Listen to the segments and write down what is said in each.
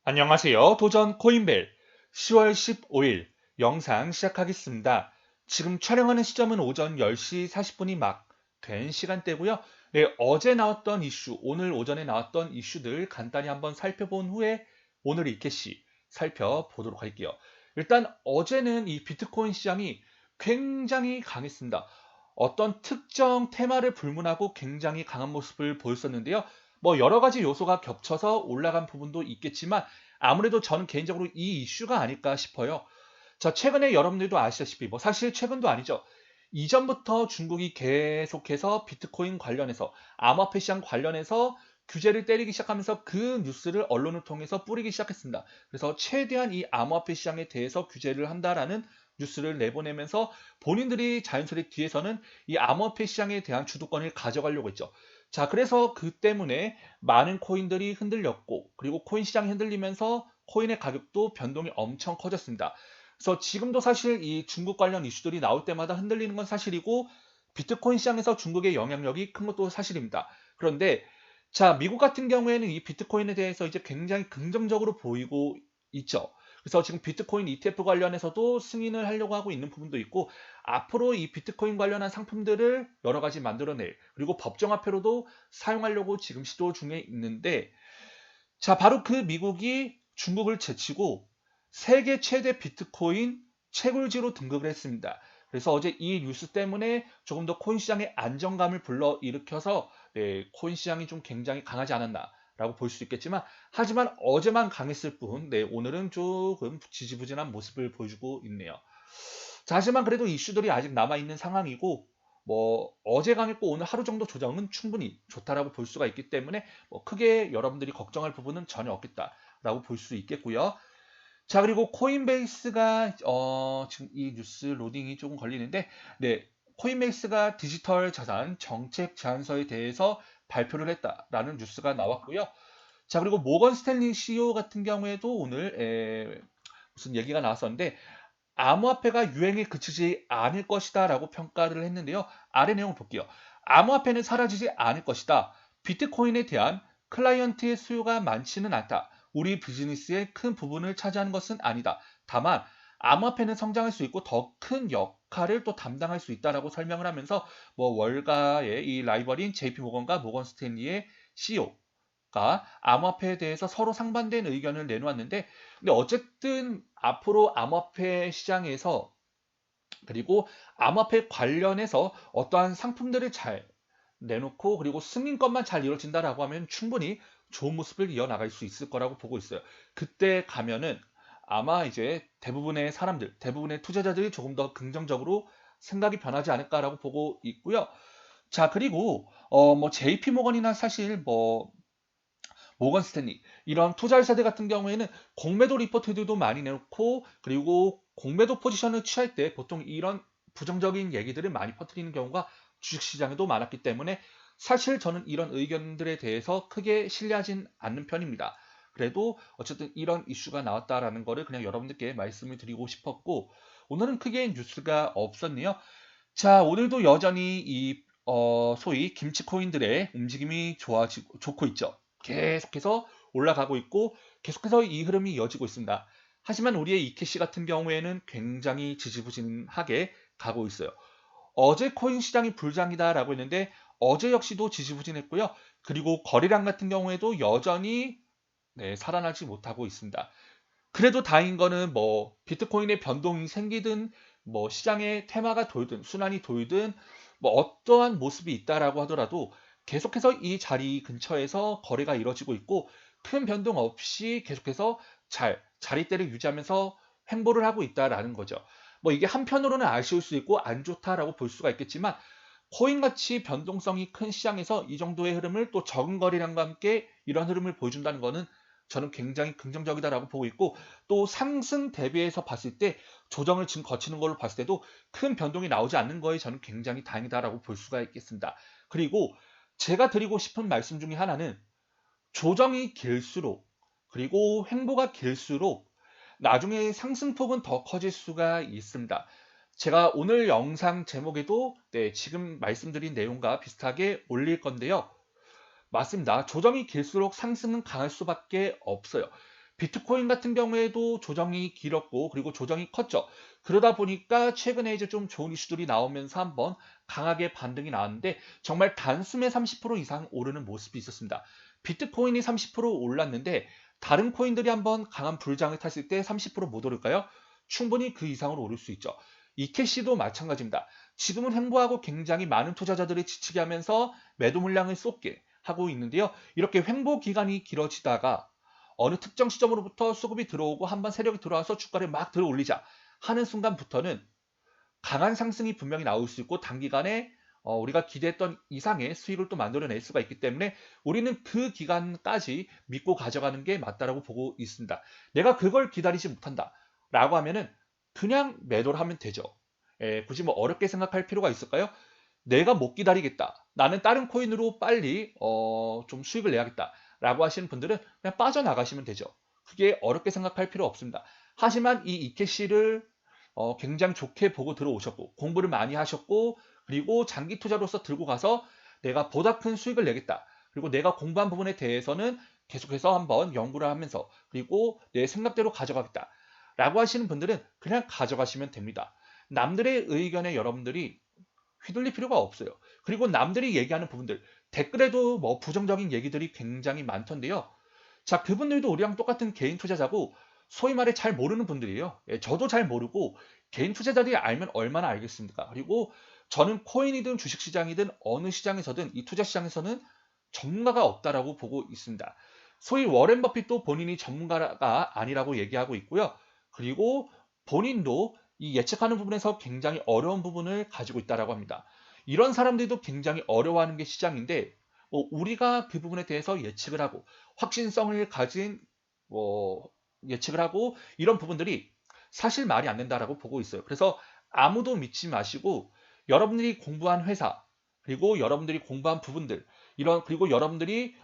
안녕하세요. 도전 코인벨 10월 15일 영상 시작하겠습니다. 지금 촬영하는 시점은 오전 10시 40분이 막 된 시간대고요. 네, 어제 나왔던 이슈, 오늘 오전에 나왔던 이슈들 간단히 한번 살펴본 후에 오늘 이캐시 살펴보도록 할게요. 일단 어제는 이 비트코인 시장이 굉장히 강했습니다. 어떤 특정 테마를 불문하고 굉장히 강한 모습을 보였었는데요. 뭐 여러 가지 요소가 겹쳐서 올라간 부분도 있겠지만 아무래도 저는 개인적으로 이 이슈가 아닐까 싶어요. 자, 최근에 여러분들도 아시다시피 뭐 사실 최근도 아니죠. 이전부터 중국이 계속해서 비트코인 관련해서 암호화폐 시장 관련해서 규제를 때리기 시작하면서 그 뉴스를 언론을 통해서 뿌리기 시작했습니다. 그래서 최대한 이 암호화폐 시장에 대해서 규제를 한다라는 뉴스를 내보내면서 본인들이 자연스레 뒤에서는 이 암호화폐 시장에 대한 주도권을 가져가려고 했죠. 자, 그래서 그 때문에 많은 코인들이 흔들렸고, 그리고 코인 시장이 흔들리면서 코인의 가격도 변동이 엄청 커졌습니다. 그래서 지금도 사실 이 중국 관련 이슈들이 나올 때마다 흔들리는 건 사실이고, 비트코인 시장에서 중국의 영향력이 큰 것도 사실입니다. 그런데, 자, 미국 같은 경우에는 이 비트코인에 대해서 이제 굉장히 긍정적으로 보이고 있죠. 그래서 지금 비트코인 ETF 관련해서도 승인을 하려고 하고 있는 부분도 있고, 앞으로 이 비트코인 관련한 상품들을 여러 가지 만들어낼, 그리고 법정화폐로도 사용하려고 지금 시도 중에 있는데, 자, 바로 그 미국이 중국을 제치고 세계 최대 비트코인 채굴지로 등극을 했습니다. 그래서 어제 이 뉴스 때문에 조금 더 코인 시장의 안정감을 불러일으켜서 코인 시장이 좀 굉장히 강하지 않았나라고 볼 수 있겠지만, 하지만 어제만 강했을 뿐, 오늘은 조금 지지부진한 모습을 보여주고 있네요. 자, 하지만 그래도 이슈들이 아직 남아있는 상황이고, 뭐 어제 강했고 오늘 하루 정도 조정은 충분히 좋다라고 볼 수가 있기 때문에 뭐 크게 여러분들이 걱정할 부분은 전혀 없겠다라고 볼 수 있겠고요. 자, 그리고 코인베이스가 지금 이 뉴스 로딩이 조금 걸리는데, 네, 코인베이스가 디지털 자산 정책 제안서에 대해서 발표를 했다라는 뉴스가 나왔고요. 자, 그리고 모건 스탠리 CEO 같은 경우에도 오늘 무슨 얘기가 나왔었는데, 암호화폐가 유행에 그치지 않을 것이다라고 평가를 했는데요. 아래 내용을 볼게요. 암호화폐는 사라지지 않을 것이다. 비트코인에 대한 클라이언트의 수요가 많지는 않다. 우리 비즈니스의 큰 부분을 차지하는 것은 아니다. 다만 암호화폐는 성장할 수 있고 더 큰 역할을 또 담당할 수 있다라고 설명을 하면서 뭐 월가의 이 라이벌인 JP 모건과 모건 스탠리의 CEO 가 암호화폐에 대해서 서로 상반된 의견을 내놓았는데, 근데 어쨌든 앞으로 암호화폐 시장에서, 그리고 암호화폐 관련해서 어떠한 상품들을 잘 내놓고 그리고 승인권만 잘 이루어진다라고 하면 충분히 좋은 모습을 이어나갈 수 있을 거라고 보고 있어요. 그때 가면은 아마 이제 대부분의 사람들, 대부분의 투자자들이 조금 더 긍정적으로 생각이 변하지 않을까라고 보고 있고요. 자, 그리고 뭐 JP 모건이나 사실 뭐 모건 스탠리 이런 투자회사들 같은 경우에는 공매도 리포트들도 많이 내놓고, 그리고 공매도 포지션을 취할 때 보통 이런 부정적인 얘기들을 많이 퍼뜨리는 경우가 주식시장에도 많았기 때문에 사실 저는 이런 의견들에 대해서 크게 신뢰하진 않는 편입니다. 그래도 어쨌든 이런 이슈가 나왔다라는 거를 그냥 여러분들께 말씀을 드리고 싶었고, 오늘은 크게 뉴스가 없었네요. 자, 오늘도 여전히 이 소위 김치코인들의 움직임이 좋고 있죠. 계속해서 올라가고 있고 계속해서 이 흐름이 이어지고 있습니다. 하지만 우리의 이케시 같은 경우에는 굉장히 지지부진하게 가고 있어요. 어제 코인 시장이 불장이다라고 했는데 어제 역시도 지지부진했고요. 그리고 거래량 같은 경우에도 여전히 살아나지 못하고 있습니다. 그래도 다행인 거는 뭐 비트코인의 변동이 생기든 뭐 시장의 테마가 돌든 순환이 돌든 뭐 어떠한 모습이 있다라고 하더라도 계속해서 이 자리 근처에서 거래가 이루어지고 있고, 큰 변동 없이 계속해서 잘 자리대를 유지하면서 횡보를 하고 있다라는 거죠. 뭐 이게 한편으로는 아쉬울 수 있고 안 좋다라고 볼 수가 있겠지만, 코인같이 변동성이 큰 시장에서 이 정도의 흐름을 또 적은 거래량과 함께 이런 흐름을 보여준다는 거는 저는 굉장히 긍정적이다라고 보고 있고, 또 상승 대비해서 봤을 때 조정을 지금 거치는 걸로 봤을 때도 큰 변동이 나오지 않는 거에 저는 굉장히 다행이다라고 볼 수가 있겠습니다. 그리고 제가 드리고 싶은 말씀 중에 하나는, 조정이 길수록 그리고 횡보가 길수록 나중에 상승폭은 더 커질 수가 있습니다. 제가 오늘 영상 제목에도 지금 말씀드린 내용과 비슷하게 올릴 건데요. 맞습니다. 조정이 길수록 상승은 강할 수밖에 없어요. 비트코인 같은 경우에도 조정이 길었고 그리고 조정이 컸죠. 그러다 보니까 최근에 이제 좀 좋은 이슈들이 나오면서 한번 강하게 반등이 나왔는데 정말 단숨에 30% 이상 오르는 모습이 있었습니다. 비트코인이 30% 올랐는데 다른 코인들이 한번 강한 불장을 탔을 때 30%못 오를까요? 충분히 그 이상으로 오를 수 있죠. 이캐시도 마찬가지입니다. 지금은 횡보하고 굉장히 많은 투자자들이 지치게 하면서 매도 물량을 쏟게 하고 있는데요. 이렇게 횡보 기간이 길어지다가 어느 특정 시점으로부터 수급이 들어오고 한번 세력이 들어와서 주가를 막 들어 올리자 하는 순간부터는 강한 상승이 분명히 나올 수 있고 단기간에 우리가 기대했던 이상의 수익을 또 만들어낼 수가 있기 때문에 우리는 그 기간까지 믿고 가져가는 게 맞다라고 보고 있습니다. 내가 그걸 기다리지 못한다 라고 하면은 그냥 매도를 하면 되죠. 굳이 뭐 어렵게 생각할 필요가 있을까요? 내가 못 기다리겠다. 나는 다른 코인으로 빨리 좀 수익을 내야겠다. 라고 하시는 분들은 그냥 빠져나가시면 되죠. 그게 어렵게 생각할 필요 없습니다. 하지만 이 이케시를 굉장히 좋게 보고 들어오셨고 공부를 많이 하셨고 그리고 장기 투자로서 들고 가서 내가 보다 큰 수익을 내겠다. 그리고 내가 공부한 부분에 대해서는 계속해서 한번 연구를 하면서 그리고 내 생각대로 가져가겠다. 라고 하시는 분들은 그냥 가져가시면 됩니다. 남들의 의견에 여러분들이 휘둘릴 필요가 없어요. 그리고 남들이 얘기하는 부분들, 댓글에도 뭐 부정적인 얘기들이 굉장히 많던데요. 자, 그분들도 우리랑 똑같은 개인 투자자고 소위 말해 잘 모르는 분들이에요. 저도 잘 모르고 개인 투자자들이 알면 얼마나 알겠습니까? 그리고 저는 코인이든 주식시장이든 어느 시장에서든 이 투자 시장에서는 전문가가 없다라고 보고 있습니다. 소위 워렌 버핏도 본인이 전문가가 아니라고 얘기하고 있고요. 그리고 본인도 이 예측하는 부분에서 굉장히 어려운 부분을 가지고 있다라고 합니다. 이런 사람들도 굉장히 어려워하는 게 시장인데 우리가 그 부분에 대해서 예측을 하고 확신성을 가진 뭐 예측을 하고 이런 부분들이 사실 말이 안 된다라고 보고 있어요. 그래서 아무도 믿지 마시고 여러분들이 공부한 회사 그리고 여러분들이 공부한 부분들 이런 그리고 여러분들이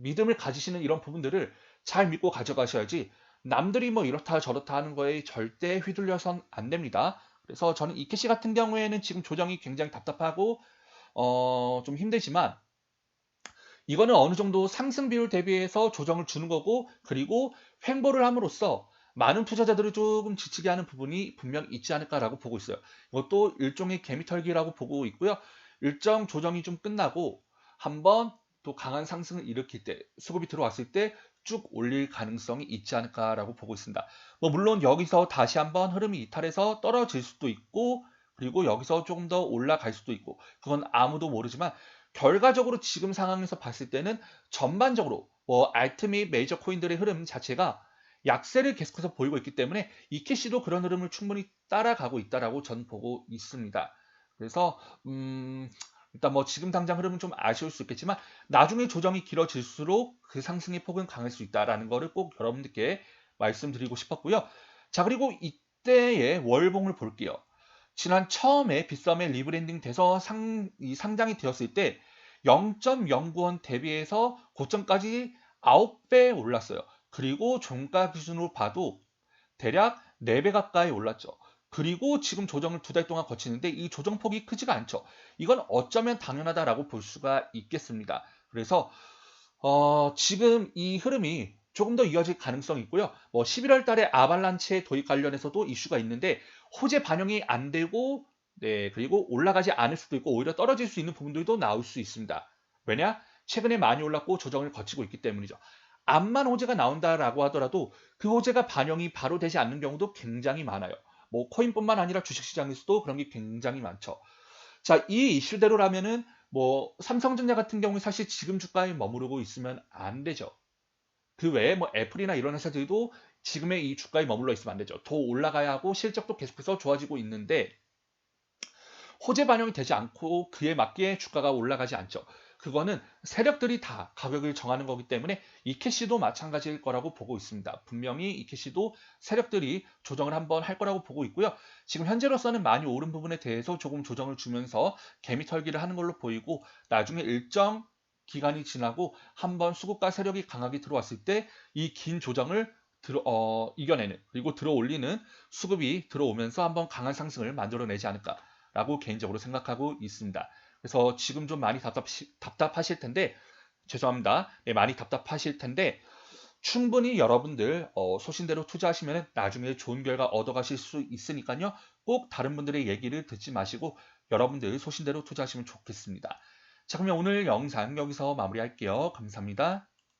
믿음을 가지시는 이런 부분들을 잘 믿고 가져가셔야지 남들이 뭐 이렇다 저렇다 하는 거에 절대 휘둘려선 안 됩니다. 그래서 저는 이케시 같은 경우에는 지금 조정이 굉장히 답답하고 좀 힘들지만 이거는 어느 정도 상승 비율 대비해서 조정을 주는 거고 그리고 횡보를 함으로써 많은 투자자들을 조금 지치게 하는 부분이 분명 있지 않을까라고 보고 있어요. 이것도 일종의 개미털기라고 보고 있고요. 일정 조정이 좀 끝나고 한번 또 강한 상승을 일으킬 때 수급이 들어왔을 때 쭉 올릴 가능성이 있지 않을까라고 보고 있습니다. 뭐 물론 여기서 다시 한번 흐름이 이탈해서 떨어질 수도 있고 그리고 여기서 조금 더 올라갈 수도 있고 그건 아무도 모르지만 결과적으로 지금 상황에서 봤을 때는 전반적으로 뭐 알트 및 메이저 코인들의 흐름 자체가 약세를 계속해서 보이고 있기 때문에 이캐시도 그런 흐름을 충분히 따라가고 있다라고 전 보고 있습니다. 그래서 일단 뭐 지금 당장 흐름은 좀 아쉬울 수 있겠지만 나중에 조정이 길어질수록 그 상승의 폭은 강할 수 있다라는 거를 꼭 여러분들께 말씀드리고 싶었고요. 자, 그리고 이때의 월봉을 볼게요. 지난 처음에 빗썸에 리브랜딩 돼서 이 상장이 되었을 때 0.09원 대비해서 고점까지 9배 올랐어요. 그리고 종가 기준으로 봐도 대략 4배 가까이 올랐죠. 그리고 지금 조정을 2달 동안 거치는데 이 조정폭이 크지가 않죠. 이건 어쩌면 당연하다라고 볼 수가 있겠습니다. 그래서 지금 이 흐름이 조금 더 이어질 가능성이 있고요. 뭐 11월 달에 아발란체 도입 관련해서도 이슈가 있는데 호재 반영이 안 되고 네, 그리고 올라가지 않을 수도 있고 오히려 떨어질 수 있는 부분들도 나올 수 있습니다. 왜냐? 최근에 많이 올랐고 조정을 거치고 있기 때문이죠. 암만 호재가 나온다라고 하더라도 그 호재가 반영이 바로 되지 않는 경우도 굉장히 많아요. 뭐 코인뿐만 아니라 주식시장에서도 그런 게 굉장히 많죠. 자, 이 이슈대로라면은 뭐 삼성전자 같은 경우에 사실 지금 주가에 머무르고 있으면 안 되죠. 그 외에 뭐 애플이나 이런 회사들도 지금의 이 주가에 머물러 있으면 안 되죠. 더 올라가야 하고 실적도 계속해서 좋아지고 있는데 호재 반영이 되지 않고 그에 맞게 주가가 올라가지 않죠. 그거는 세력들이 다 가격을 정하는 거기 때문에 이캐시도 마찬가지일 거라고 보고 있습니다. 분명히 이캐시도 세력들이 조정을 한번 할 거라고 보고 있고요. 지금 현재로서는 많이 오른 부분에 대해서 조금 조정을 주면서 개미털기를 하는 걸로 보이고 나중에 일정 기간이 지나고 한번 수급과 세력이 강하게 들어왔을 때 이 긴 조정을 이겨내는 그리고 들어 올리는 수급이 들어오면서 한번 강한 상승을 만들어내지 않을까 라고 개인적으로 생각하고 있습니다. 그래서 지금 좀 많이 답답하실 텐데, 죄송합니다. 네, 많이 답답하실 텐데, 충분히 여러분들 소신대로 투자하시면 나중에 좋은 결과 얻어가실 수 있으니까요. 꼭 다른 분들의 얘기를 듣지 마시고 여러분들 소신대로 투자하시면 좋겠습니다. 자, 그러면 오늘 영상 여기서 마무리할게요. 감사합니다.